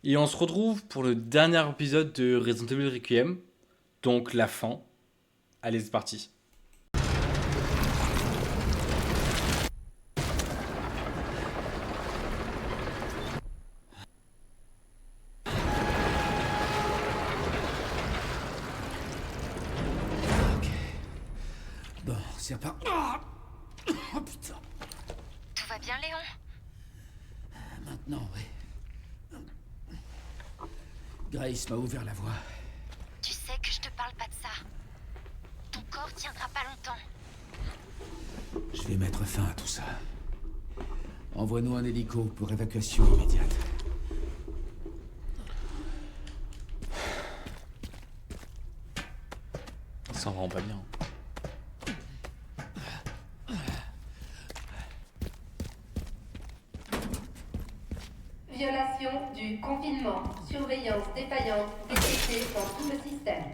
Et on se retrouve pour le dernier épisode de Resident Evil Requiem, donc la fin. Allez, c'est parti. Ok. Bon, c'est pas... Oh putain. Tout va bien, Léon? Maintenant, oui. Grace m'a ouvert la voie. Tu sais que je te parle pas de ça. Ton corps tiendra pas longtemps. Je vais mettre fin à tout ça. Envoie-nous un hélico pour évacuation immédiate. Ça sent vraiment pas bien. Violation du confinement. Surveillance défaillante détectée dans tout le système.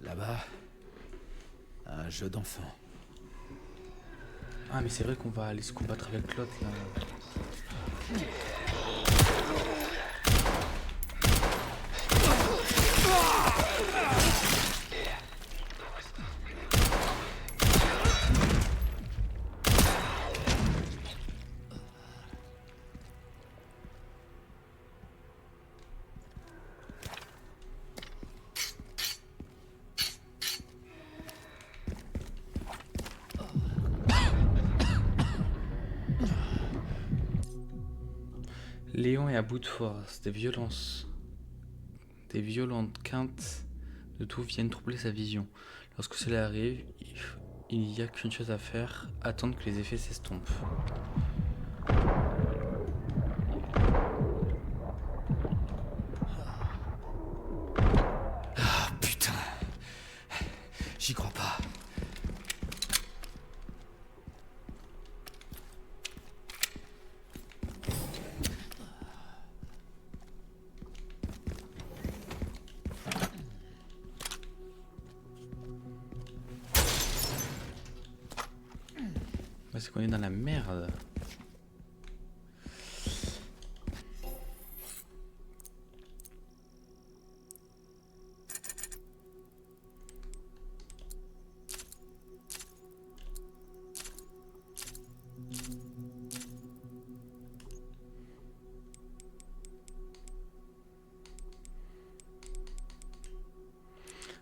Là-bas, un jeu d'enfant. Ah mais c'est vrai qu'on va aller se combattre avec l'autre là. Léon est à bout de force, des violentes quintes de tout viennent troubler sa vision. Lorsque cela arrive, il n'y a qu'une chose à faire, attendre que les effets s'estompent. Ah putain. J'y crois pas. Bah, c'est qu'on est dans la merde.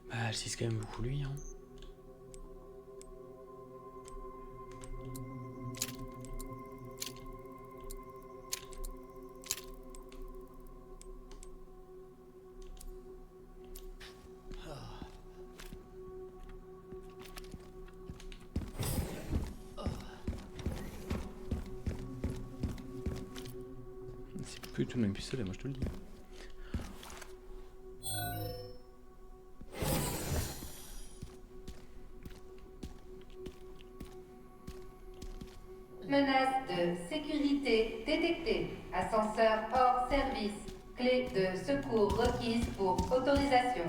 Bah, c'est quand même beaucoup lui, hein. C'est plus tout le même pistolet, moi je te le dis. Menace de sécurité détectée. Ascenseur hors service. Clé de secours requise pour autorisation.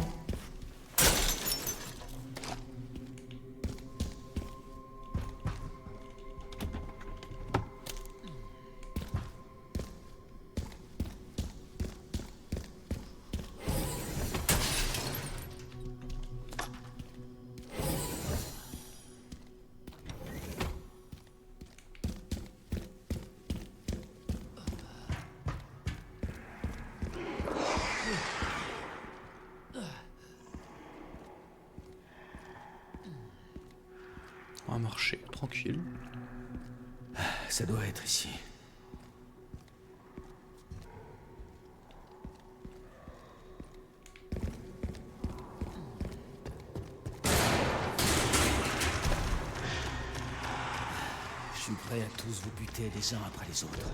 On va marcher, tranquille. Ça doit être ici. Je suis prêt à tous vous buter les uns après les autres.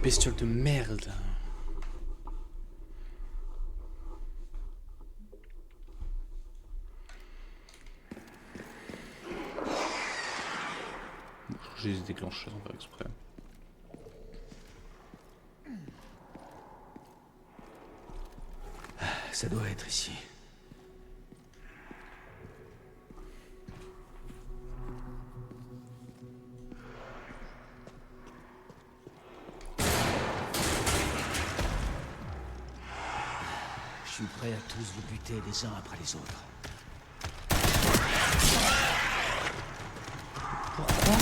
bestiole de merde. Je les ai déclenchés sans faire exprès. Ça doit être ici. Je suis prêt à tous vous buter les uns après les autres. Pourquoi?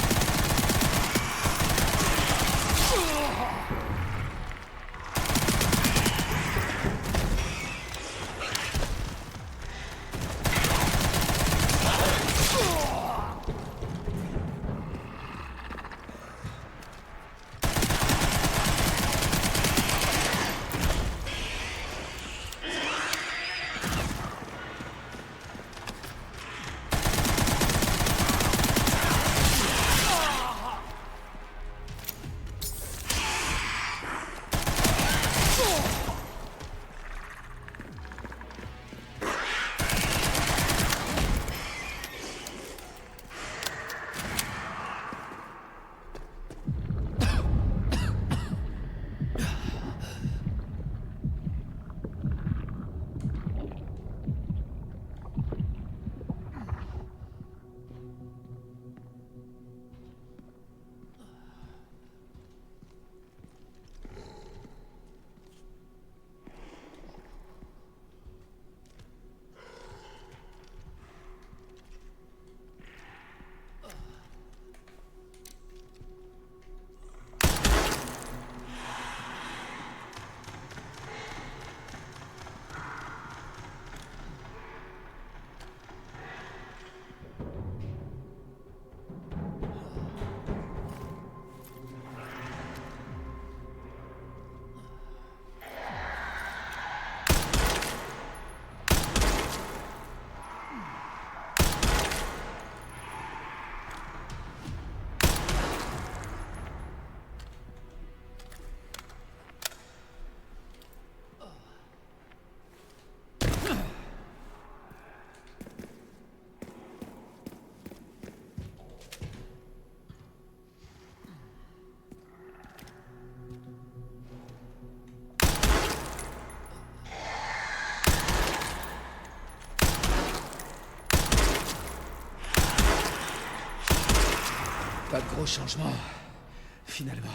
Pas de gros changements, finalement.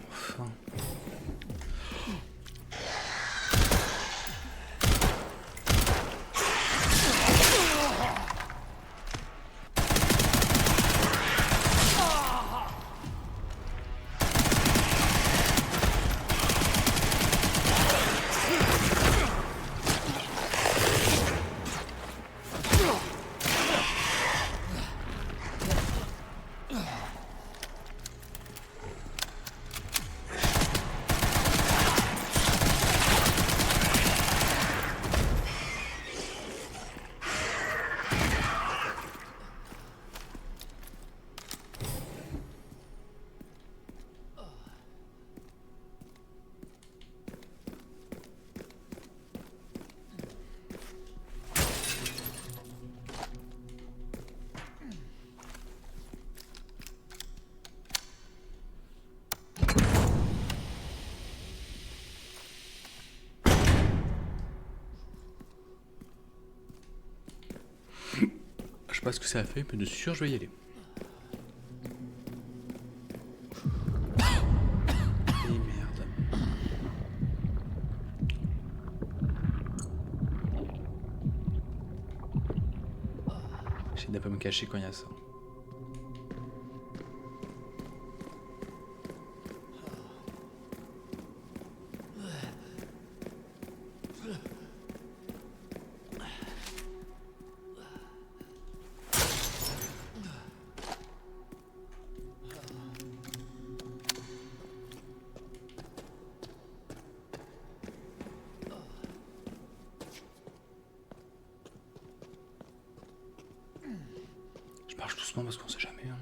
Enfin. Je sais pas ce que ça a fait, mais de sûr, je vais y aller. Et merde. J'essaie de pas me cacher quand il y a ça. doucement parce qu'on sait jamais. Hein.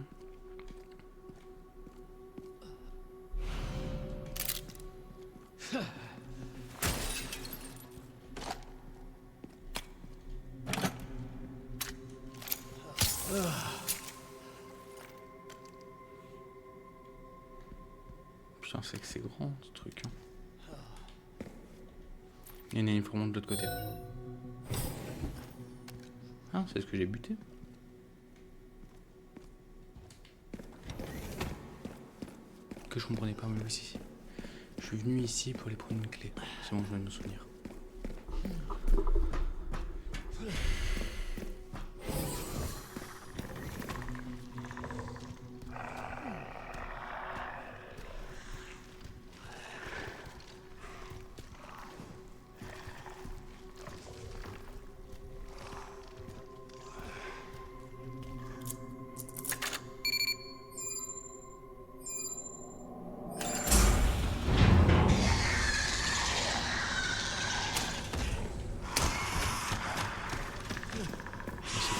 Putain, c'est que c'est grand ce truc. Hein. Il y en a une vraiment de l'autre côté. Ah, c'est ce que j'ai buté. Que je comprenais pas, mais aussi. Je suis venu ici pour aller prendre une clé. C'est bon, je viens de me souvenir.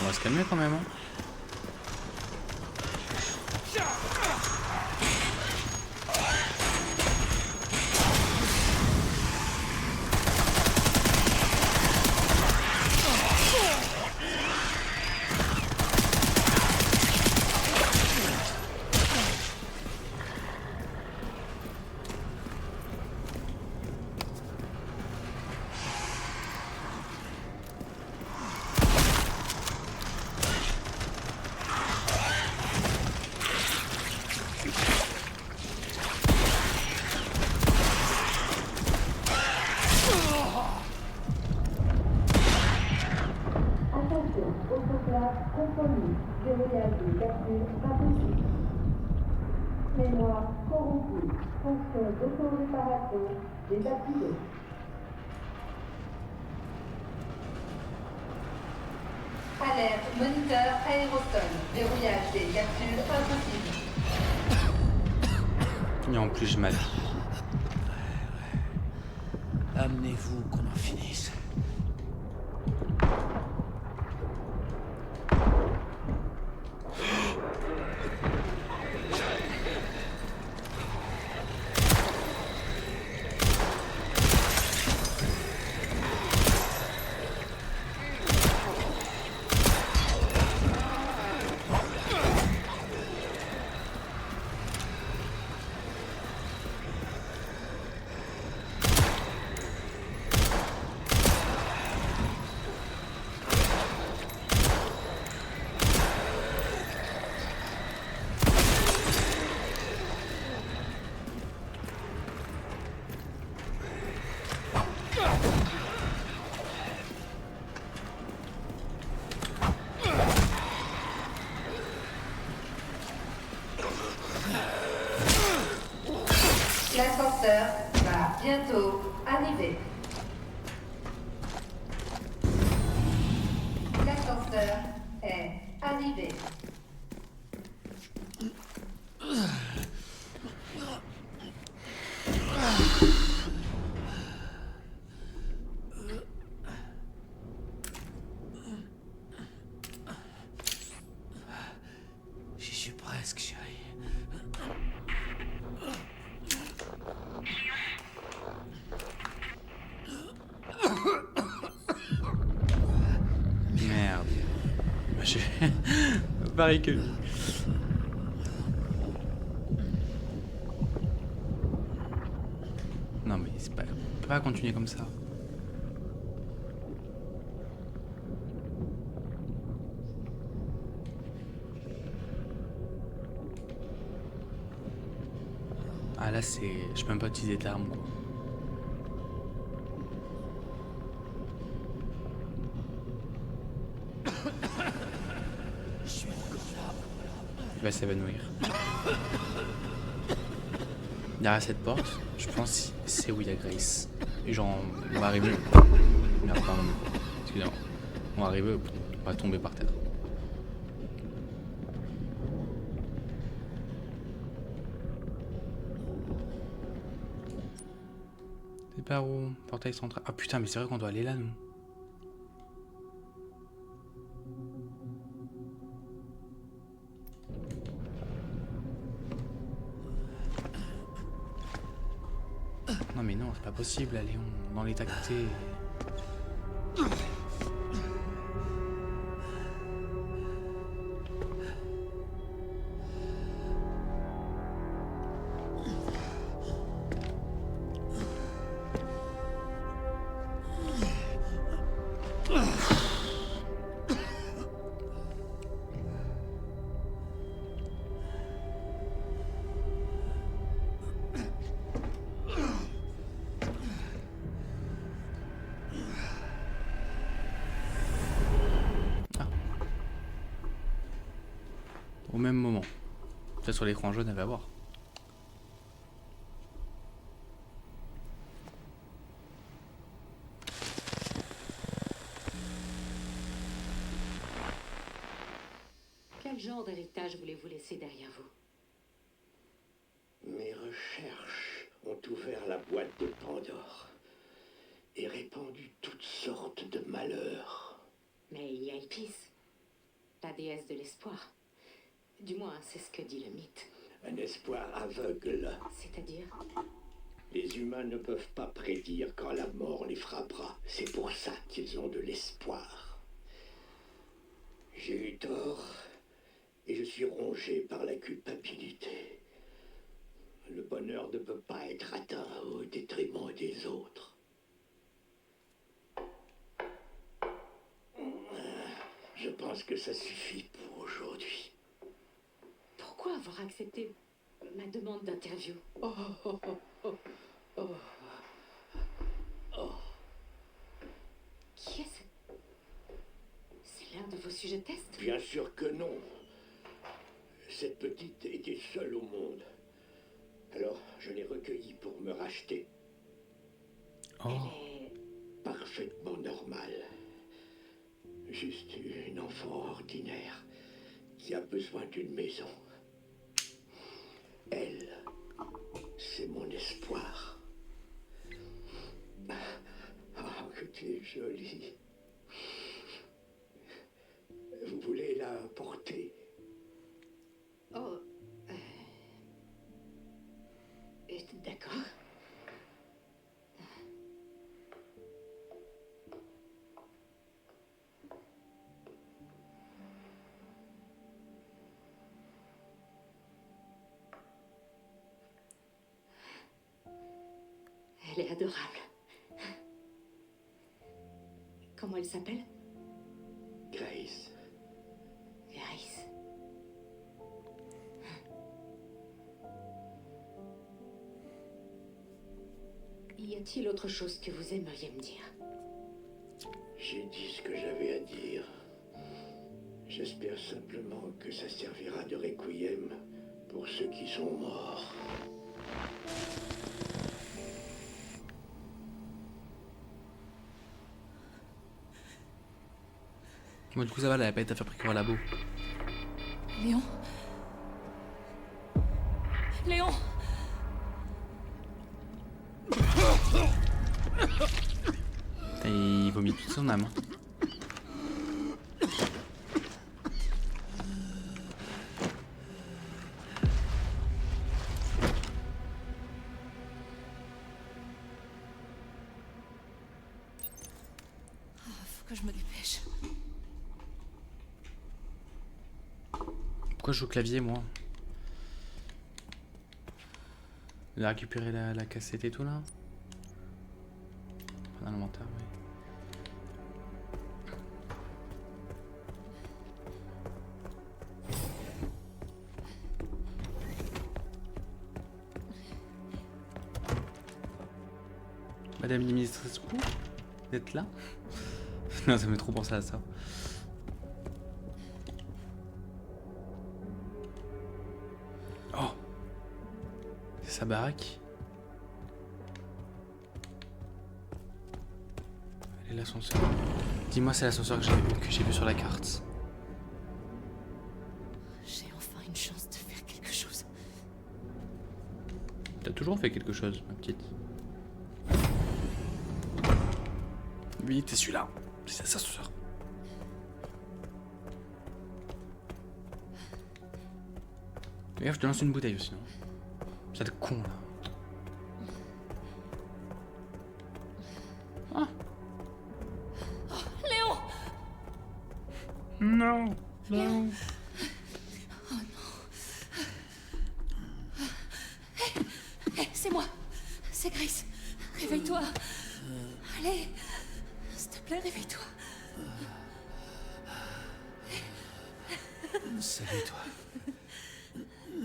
On va se calmer quand même. Hein. Compromis, verrouillage des captures impossible. Mémoire corrompue, fonction d'auto-réparation désactivée. Alerte, moniteur aérosol, verrouillage des capsules impossible. Et en plus, je m'adore. Amenez-vous qu'on en finisse. L'ascenseur va bientôt arriver. L'ascenseur est arrivé. J'y suis presque, chérie. Merde. J'ai pareil que lui. Non mais c'est pas... on peut pas continuer comme ça. Ah là c'est... je peux même pas utiliser d'armes quoi. Il va s'évanouir. Derrière cette porte, je pense que c'est où il y a Grace. Et genre, on va arriver. Merde, pardon. Excusez-moi. On va arriver, on va tomber par terre. C'est par où? Portail central. Ah putain, mais c'est vrai qu'on doit aller là, nous. Non mais non, c'est pas possible, allez, on dans l'état que t'es. Au même moment. Peut-être sur l'écran jaune, elle va voir. Quel genre d'héritage voulez-vous laisser derrière vous? Mes recherches ont ouvert la boîte de Pandore et répandu toutes sortes de malheurs. Mais il y a Ipis, la déesse de l'espoir. Du moins, c'est ce que dit le mythe. Un espoir aveugle. C'est-à-dire? Les humains ne peuvent pas prédire quand la mort les frappera. C'est pour ça qu'ils ont de l'espoir. J'ai eu tort et je suis rongé par la culpabilité. Le bonheur ne peut pas être atteint au détriment des autres. Je pense que ça suffit pour aujourd'hui. Pourquoi avoir accepté ma demande d'interview? Qui est-ce? C'est l'un de vos sujets de test? Bien sûr que non. Cette petite était seule au monde. Alors, je l'ai recueillie pour me racheter. Oh. Elle est... Parfaitement normale. Juste une enfant ordinaire qui a besoin d'une maison. Elle, c'est mon espoir. Oh, que tu es jolie. Vous voulez la porter? Oh... D'accord. Elle est adorable. Comment elle s'appelle? Grace. Grace. Y a-t-il autre chose que vous aimeriez me dire? J'ai dit ce que j'avais à dire. J'espère simplement que ça servira de requiem pour ceux qui sont morts. Moi du coup ça va, elle avait pas été fabriquée au labo. Léon? Léon? Et il vomit toute son âme. Faut que je me dépêche. Pourquoi je joue au clavier moi? Il a récupéré la cassette et tout là? Dans l'inventaire, oui. Madame l'administratrice, vous êtes là? Non, ça me fait trop penser à ça. Oh! C'est sa baraque? Elle est l'ascenseur. Dis-moi, c'est l'ascenseur que j'ai vu sur la carte. J'ai enfin une chance de faire quelque chose. T'as toujours fait quelque chose, ma petite. Oui, t'es celui-là. C'est ça, l'ascenseur. Regarde, je te lance une bouteille aussi. Non, ça te con là. Ah. Léon! Non. Léon. Hé, c'est moi. C'est Grace. Réveille-toi. Allez. S'il te plaît, réveille-toi. Salut, toi.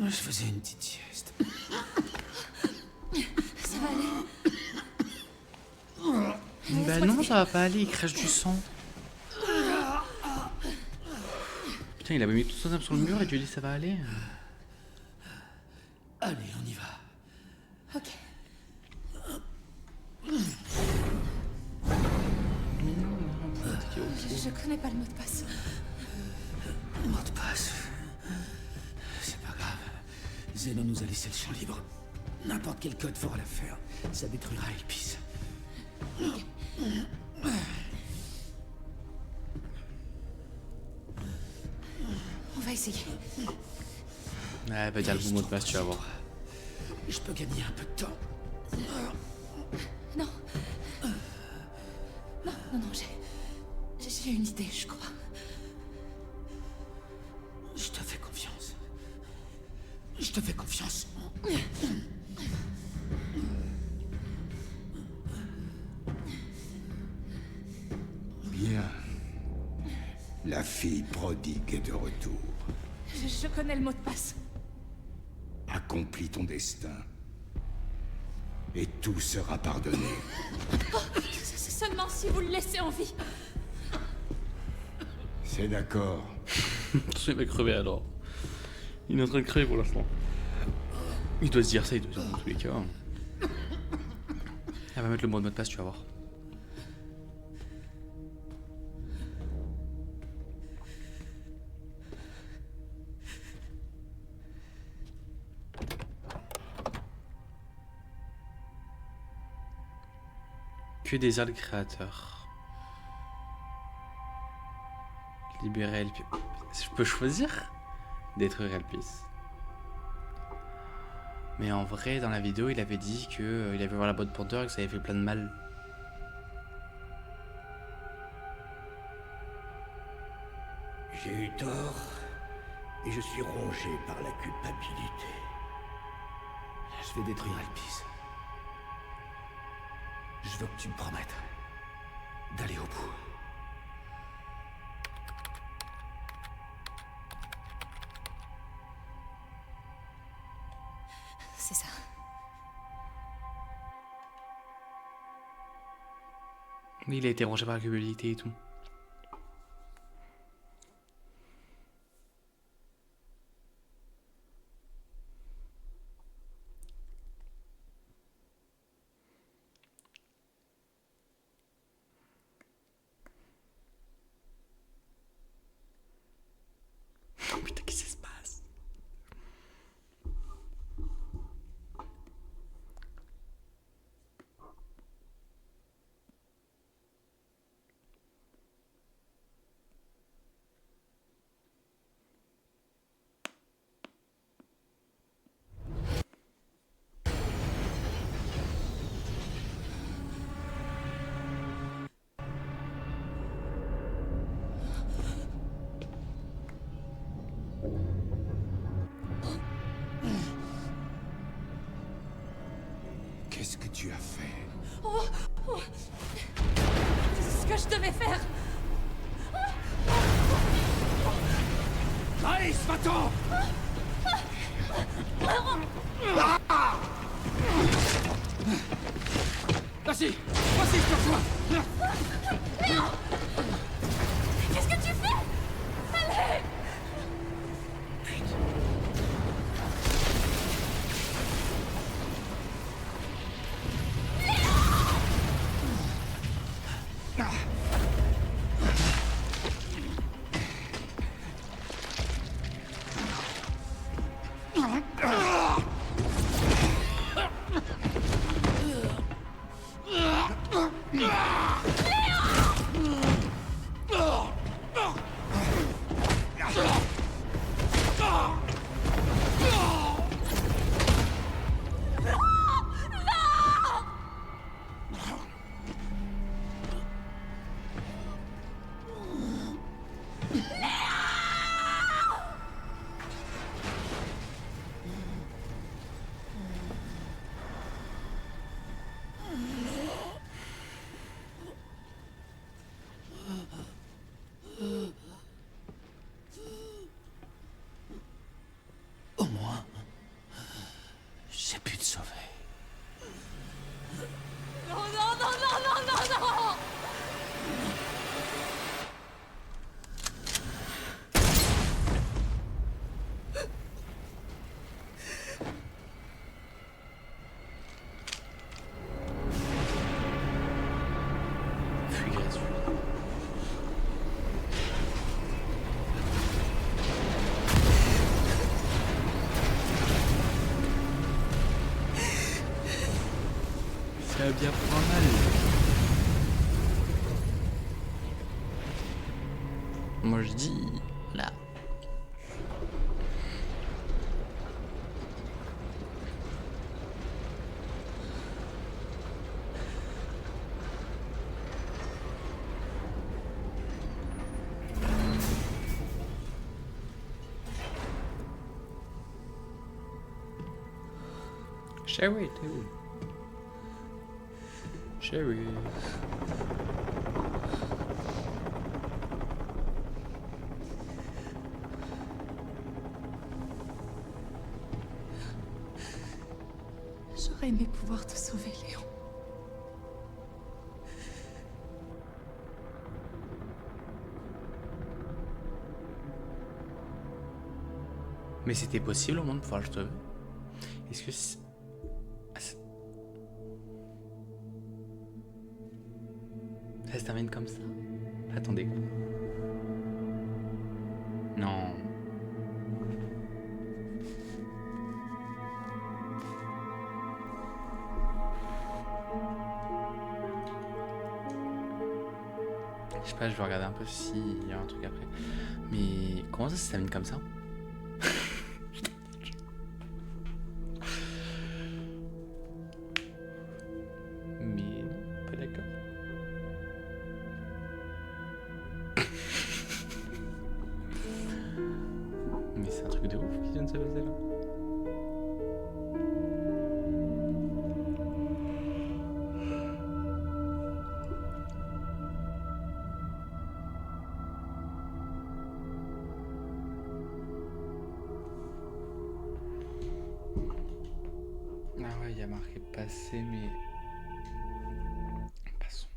Je faisais une petite sieste. Ça va aller. Bah non, ça va pas aller, il crache du sang. Putain, il avait mis tout son âme sur le mur et tu lui dis ça va aller. Allez, on y va. Ok. Je connais pas le mot de passe. Mot de passe. C'est pas grave. Zeno nous a laissé le champ libre. N'importe quel code fera l'affaire. Ça détruira Elpis. On va essayer. Ouais, va dire le bon mot de passe, tu vas voir. Je peux gagner un peu de temps. Non. Non, j'ai une idée, je crois. Je te fais confiance. Je te fais confiance. Bien. La fille prodigue est de retour. Je connais le mot de passe. Accomplis ton destin. Et tout sera pardonné. C'est seulement si vous le laissez en vie. C'est d'accord. Il va crever alors. Il est en train de crever pour l'instant. Il doit se dire ça, il doit se dire dans tous les cas. Elle va mettre le mot de passe, tu vas voir. Que désire le créateur? Libérer Elpis. Je peux choisir? Détruire Elpis. Mais en vrai, dans la vidéo, il avait dit que il avait voir la boîte Pandore et que ça avait fait plein de mal. J'ai eu tort et je suis rongé par la culpabilité. Je vais détruire Elpis. Je veux que tu me promettes d'aller au bout. C'est ça. Oui, il a été rongé par la culpabilité et tout. Putain, qu'est-ce qui se passe? Qu'est-ce que tu as fait? C'est ce que je devais faire. Grace, va-t'en! Vas-y, je te rejoins. Qu'est-ce que tu fais? Allez! te sauver. Non, non, non, non, non, non, non! Fuis gratuit. Ça va bien prendre mal. Moi je dis là. Sherry, t'es où? Sherry. J'aurais aimé pouvoir te sauver, Léon. Mais c'était possible au moins de pouvoir le sauver? Est-ce que ça se termine comme ça? Attendez. Non. Je sais pas, je vais regarder un peu s'il y a un truc après. Mais comment ça se termine comme ça? Mais non, pas d'accord. Mais c'est un truc de ouf qui vient de se passer là. Ah ouais, il y a marqué passé, mais... Passons.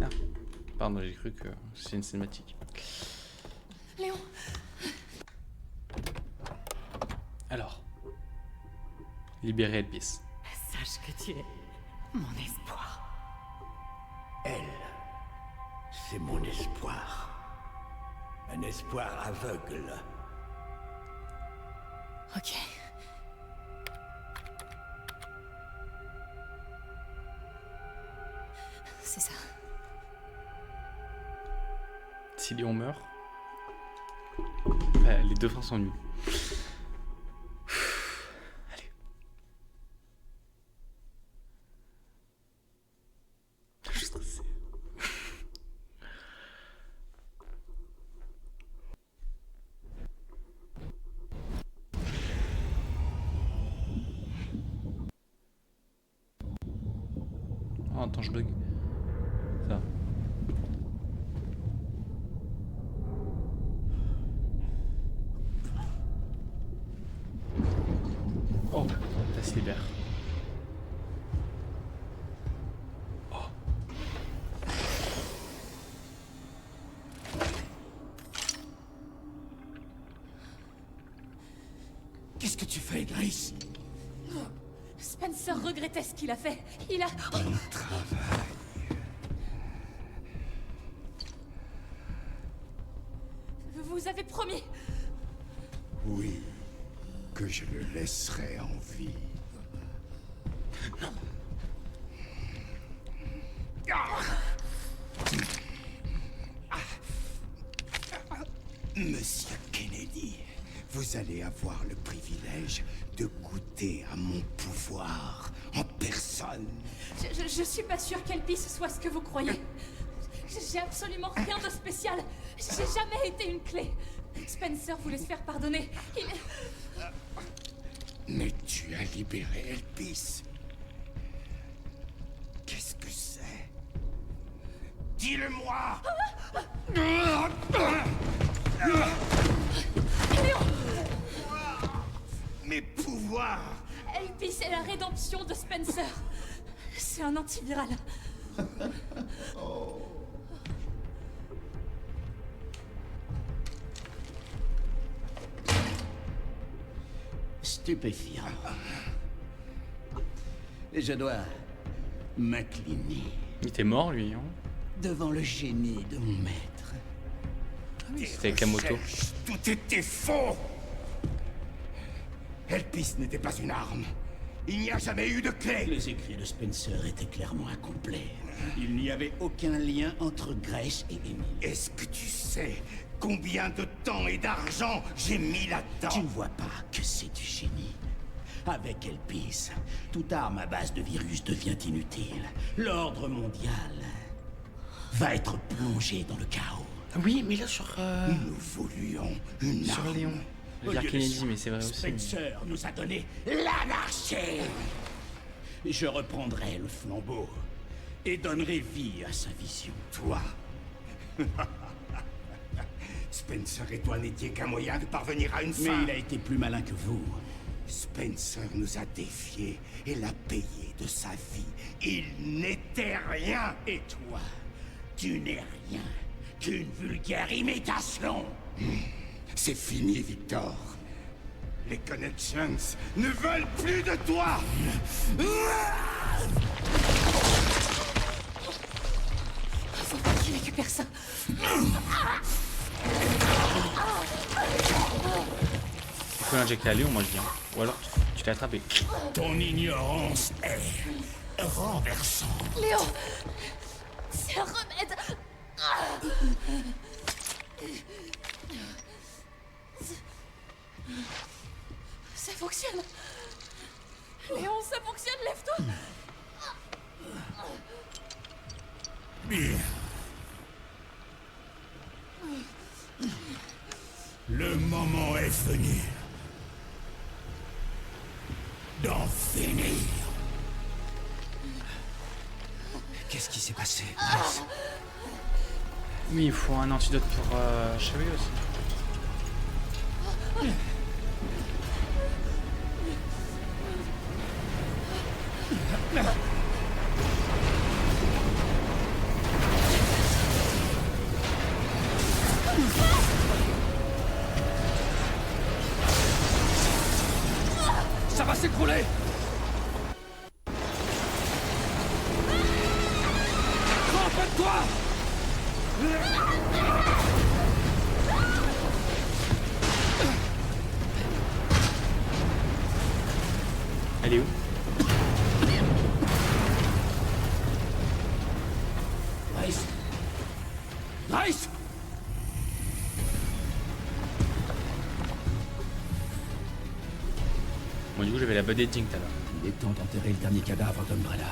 Ah, pardon, j'ai cru que c'est une cinématique. Léon, Alors, libérer Elvis. Sache que tu es mon espoir. Elle, c'est mon espoir. Un espoir aveugle. ok. C'est ça. Si Léon meurt, les deux fins sont nuls. Allez. Je suis stressé. Oh, attends, je bug. Ça. Oh, ça se libère. Oh. Qu'est-ce que tu fais, Grace? Spencer regrettait ce qu'il a fait. Il a... Bon travail. Vous avez promis. Oui, que je le laisserai en vie. Monsieur Kennedy, vous allez avoir le privilège de goûter à mon pouvoir en personne. Je suis pas sûre qu'Elvis soit ce que vous croyez. J'ai absolument rien de spécial. J'ai jamais été une clé. Spencer voulait se faire pardonner. Mais tu as libéré Elvis. Qu'est-ce que c'est? Dis-le-moi. Léon! Mes pouvoirs. Elpis est la rédemption de Spencer. C'est un antiviral. Stupéfiant. Et je dois m'incliner Il était mort, lui, hein. devant le génie de mon maître. C'était avec la moto. Tout était faux. Elpis n'était pas une arme. Il n'y a jamais eu de clé. Les écrits de Spencer étaient clairement incomplets. Il n'y avait aucun lien entre Grace et Emily. Est-ce que tu sais combien de temps et d'argent j'ai mis là-dedans? Tu ne vois pas que c'est du génie. Avec Elpis, toute arme à base de virus devient inutile. L'ordre mondial va être plongé dans le chaos. Oui, mais là sur... Nous voulions une sur arme. Léon. Je veux dire Kennedy, mais c'est vrai aussi. Spencer nous a donné l'anarchie. Je reprendrai le flambeau et donnerai vie à sa vision. Toi Spencer et toi n'étiez qu'un moyen de parvenir à une Mais fin. il a été plus malin que vous. Spencer nous a défiés et l'a payé de sa vie. Il n'était rien. Et toi, tu n'es rien qu'une vulgaire imitation. C'est fini, Victor. Les Connections ne veulent plus de toi. Faut pas qu'il récupère ça. Tu peux l'injecter à Léon, moi je dis. Hein. Ou alors tu l'as attrapé. Ton ignorance est renversante. Léon! C'est un remède! Ça fonctionne! Léon, ça fonctionne, lève-toi! Bien. Le moment est venu d'en finir. Qu'est-ce qui s'est passé? Oui, il faut un antidote pour Sherry aussi. Ça va s'écrouler. Trempe-toi. Elle est où? Grace. Grace. Bon, du coup, j'avais la bad ending tout à l'heure. Il est temps d'enterrer le dernier cadavre d'Umbrella.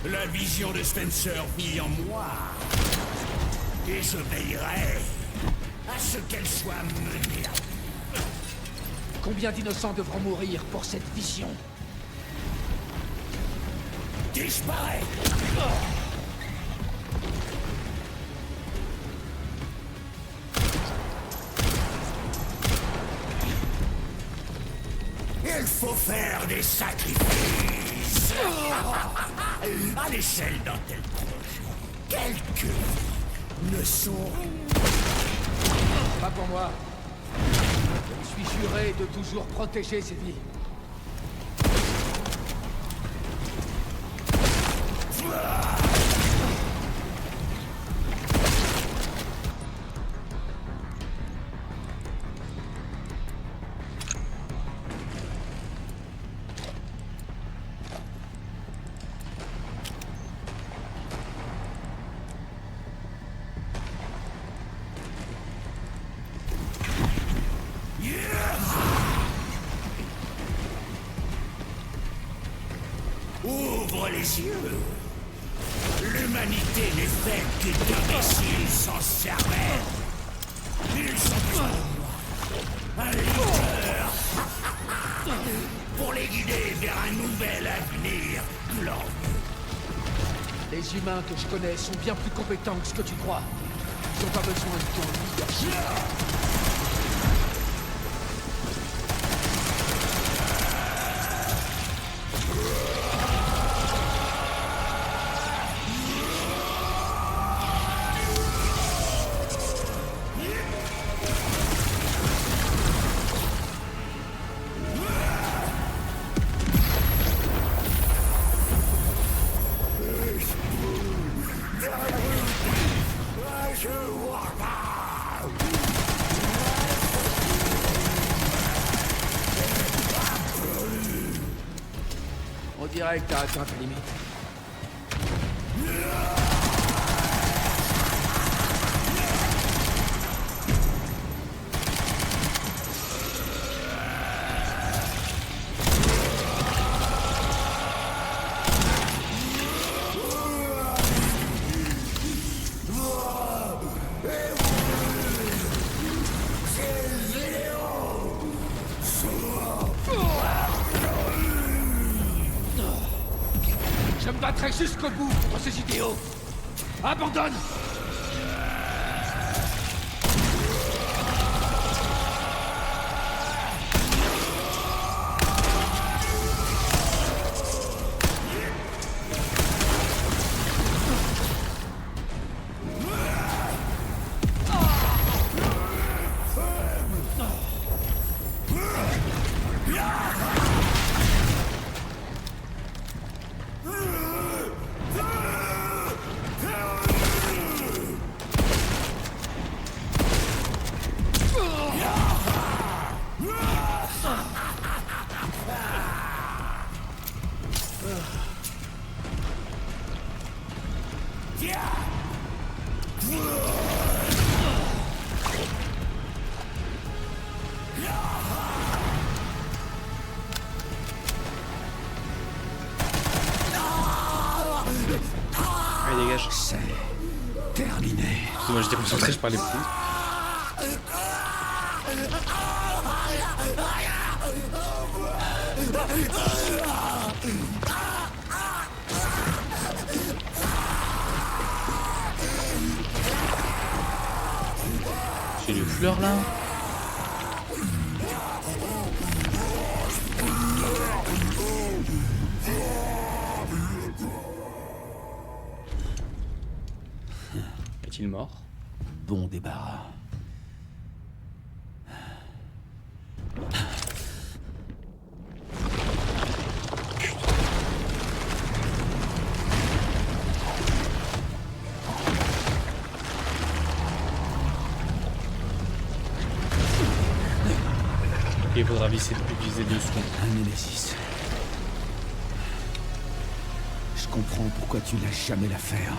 La vision de Spencer vit en moi. Et je veillerai à ce qu'elle soit menée à bout. Combien d'innocents devront mourir pour cette vision? Disparaît. Il faut faire des sacrifices. À l'échelle d'un tel projet, quelques ne sont... Pas pour moi. Je me suis juré de toujours protéger ces vies. Ouvre les yeux. L'humanité n'est faite que d'imbéciles sans cervelle. Ils sont besoin de moi. Un leader. Pour les guider vers un nouvel avenir glorieux. Les humains que je connais sont bien plus compétents que ce que tu crois. Ils n'ont pas besoin de ton leadership. On dirait que t'as atteint ta limite. Je me battrai jusqu'au bout contre ces idéaux. Abandonne! Allez, dégage. C'est terminé. Moi j'étais concentré, je parlais plus. C'est des fleurs là. Est-il mort? Bon débarras. Il faudra viser 2 secondes. Un Némésis. Je comprends pourquoi tu lâches jamais l'affaire.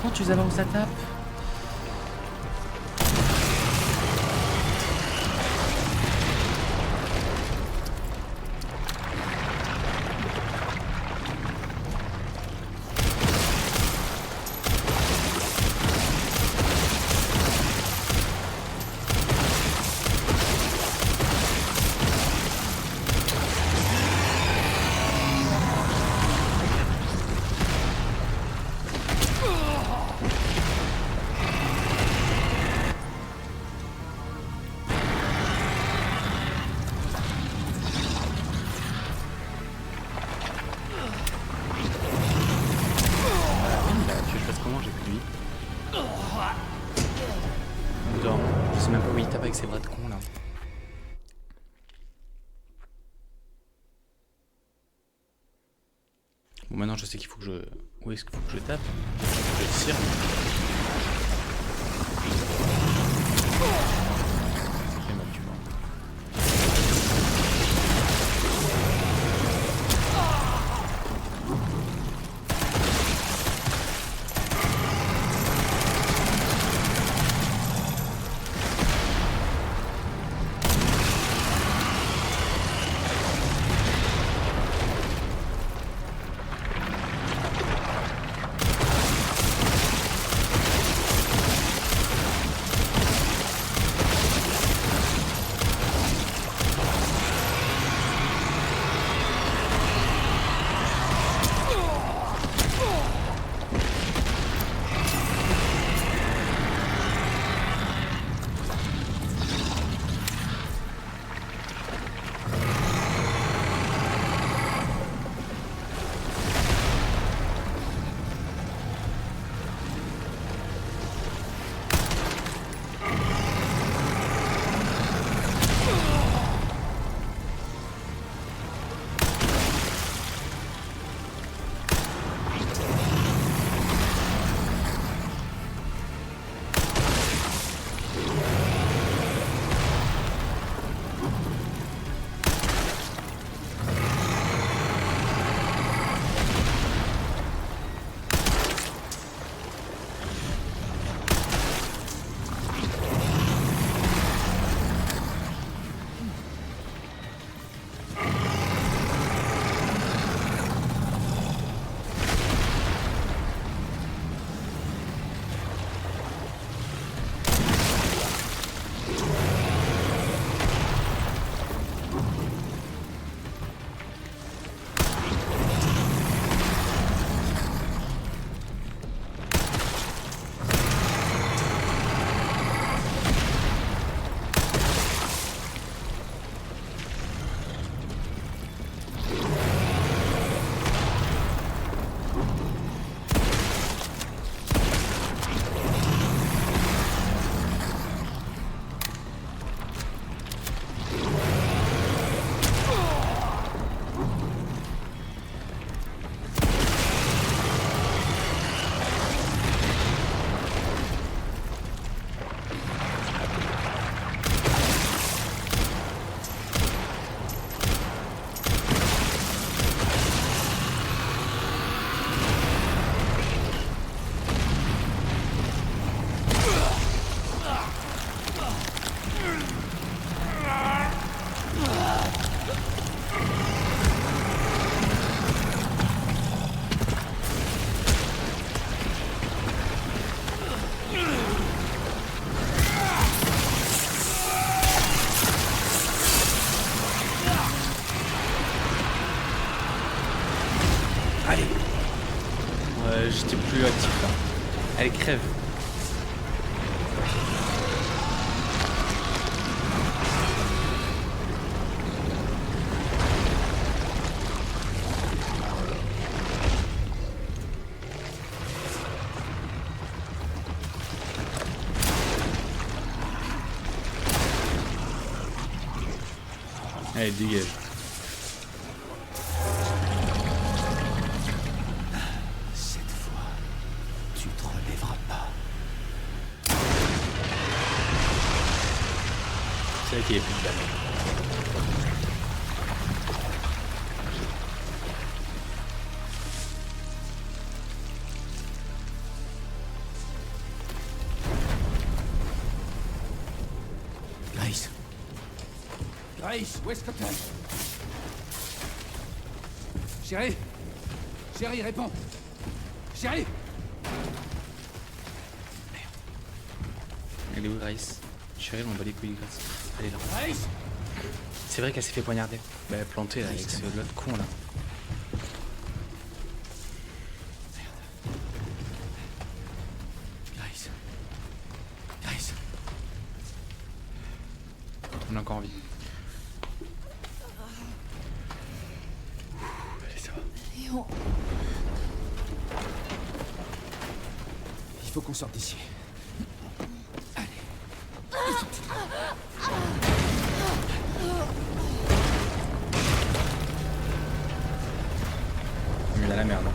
Quand tu sais où ça tape? Je sais même pas où il tape avec ses bras de con là. Bon, maintenant je sais qu'il faut que je... Où est-ce qu'il faut que je tape? Je tire. Ça fait mal, tu vois. J'étais plus actif là. Elle crève. Allez, dégage. C'est vrai qu'il n'y a plus de balles. Grace. Grace, où est-ce que t'es? Chérie. Chérie, réponds. Chérie. Elle est où, Grace? Chérie, on bat les couilles, Grace. Elle est là. Grace. C'est vrai qu'elle s'est fait poignarder. Bah, plantée là, avec l'autre con là. Grace. Grace. On a encore envie. Allez, ça va. Il faut qu'on sorte d'ici. Mais là, Ah merde.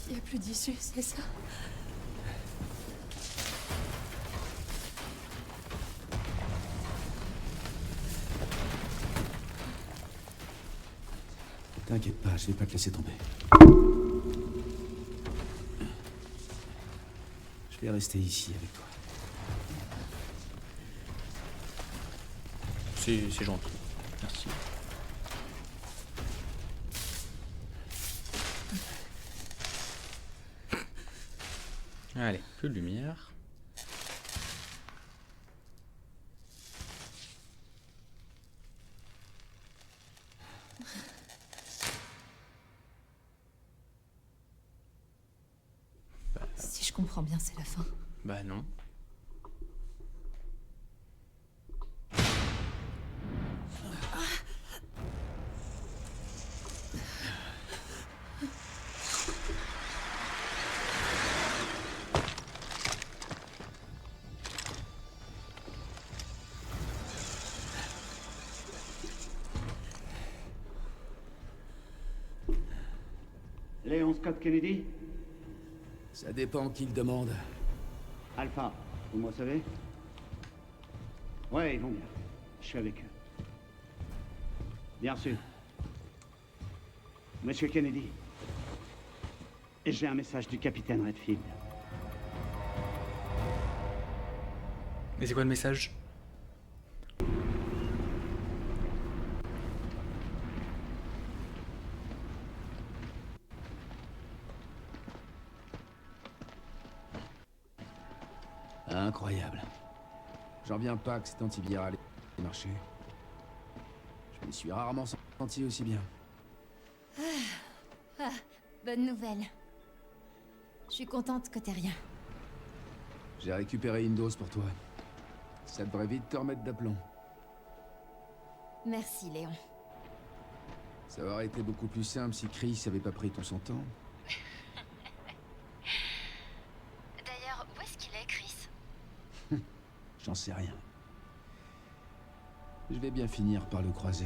Il n'y a plus d'issue, c'est ça? T'inquiète pas, je vais pas te laisser tomber. Je vais rester ici avec toi. C'est gentil. Merci. Allez, plus de lumière. Si je comprends bien, c'est la fin. Bah non. Léon Scott Kennedy? Ça dépend qui le demande. Alpha, vous me recevez? Ouais, ils vont bien. Je suis avec eux. Bien reçu. Monsieur Kennedy. J'ai un message du capitaine Redfield. Mais c'est quoi le message? Incroyable. J'en reviens pas que cet antiviral ait marché. Je me suis rarement senti aussi bien. Bonne nouvelle. Je suis contente que t'aies rien. J'ai récupéré une dose pour toi. Ça devrait vite te remettre d'aplomb. Merci, Léon. Ça aurait été beaucoup plus simple si Chris avait pas pris tout son temps. D'ailleurs, où est-ce qu'il est, Chris? J'en sais rien. Je vais bien finir par le croiser.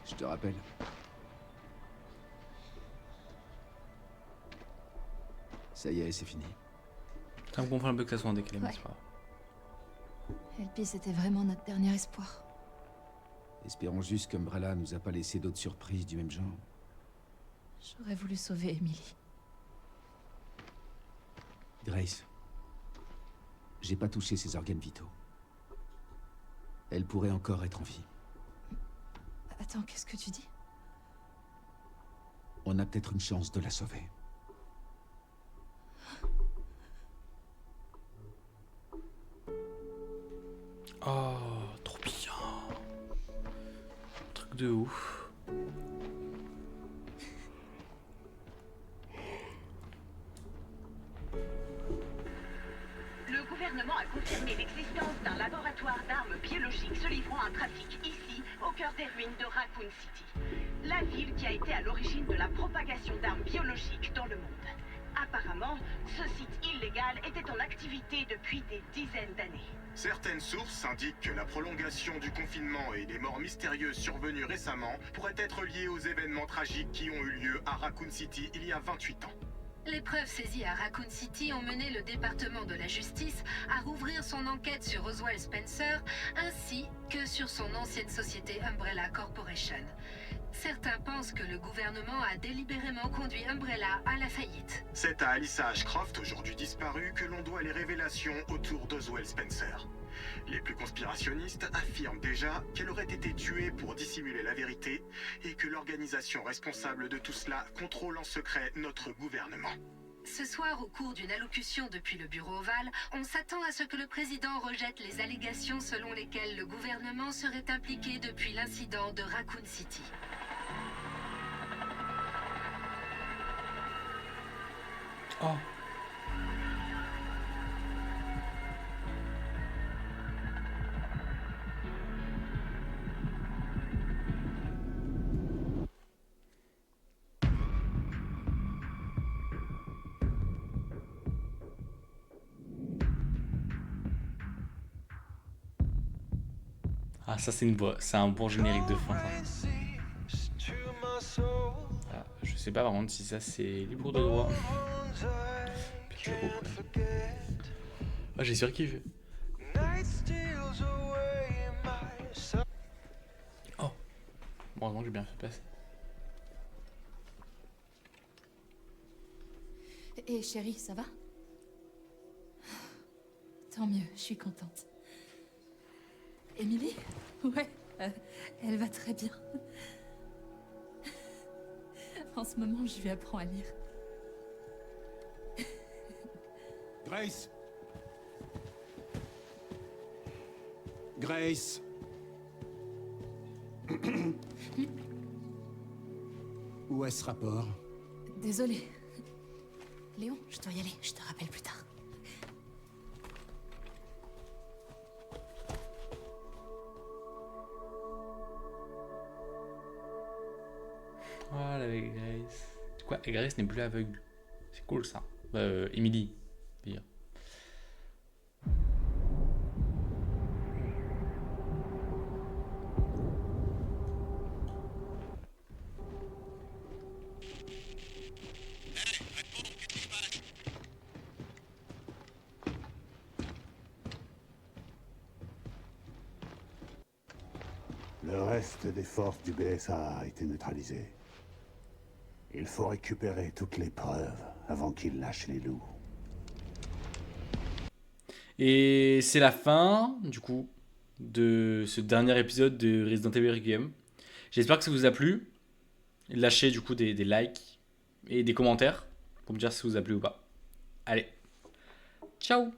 Je te rappelle. Ça y est, c'est fini. Ça me comprend un peu que ça soit en décalé, mais Ouais. c'est pas grave. Elpis, c'était vraiment notre dernier espoir. Espérons juste qu'Umbrella nous a pas laissé d'autres surprises du même genre. J'aurais voulu sauver Emily. Grace. J'ai pas touché ses organes vitaux. Elle pourrait encore être en vie. Attends, qu'est-ce que tu dis? On a peut-être une chance de la sauver. Oh, trop bien. Truc de ouf. Le gouvernement a confirmé l'existence d'un laboratoire d'armes biologiques se livrant à un trafic ici, au cœur des ruines de Raccoon City. La ville qui a été à l'origine de la propagation d'armes biologiques dans le monde. Apparemment, ce site illégal était en activité depuis des dizaines d'années. Certaines sources indiquent que la prolongation du confinement et les morts mystérieuses survenues récemment pourraient être liées aux événements tragiques qui ont eu lieu à Raccoon City il y a 28 ans. Les preuves saisies à Raccoon City ont mené le département de la justice à rouvrir son enquête sur Oswald Spencer ainsi que sur son ancienne société Umbrella Corporation. Certains pensent que le gouvernement a délibérément conduit Umbrella à la faillite. C'est à Alyssa Ashcroft, aujourd'hui disparue, que l'on doit les révélations autour d'Oswald Spencer. Les plus conspirationnistes affirment déjà qu'elle aurait été tuée pour dissimuler la vérité et que l'organisation responsable de tout cela contrôle en secret notre gouvernement. Ce soir, au cours d'une allocution depuis le bureau ovale, on s'attend à ce que le président rejette les allégations selon lesquelles le gouvernement serait impliqué depuis l'incident de Raccoon City. Oh. Ah, ça, c'est un bon générique de fin, ça. Ah, je sais pas, par contre, si ça, c'est libre de droit. Je ah, j'ai surkiffé. Oh. Bon, heureusement que j'ai bien fait passer. Et chérie, ça va? Tant mieux, je suis contente. Émilie? Ouais, elle va très bien. En ce moment, je lui apprends à lire. Grace! Grace! Où est ce rapport? Désolée. Léon, je dois y aller, je te rappelle plus tard. Voilà avec Grace. Quoi, Grace n'est plus aveugle. C'est cool ça. Emily. Dire. Le reste des forces du BSA a été neutralisé. Il faut récupérer toutes les preuves avant qu'il lâche les loups. Et c'est la fin, du coup, de ce dernier épisode de Resident Evil Requiem. J'espère que ça vous a plu. Lâchez du coup des likes et des commentaires pour me dire si ça vous a plu ou pas. Allez, ciao!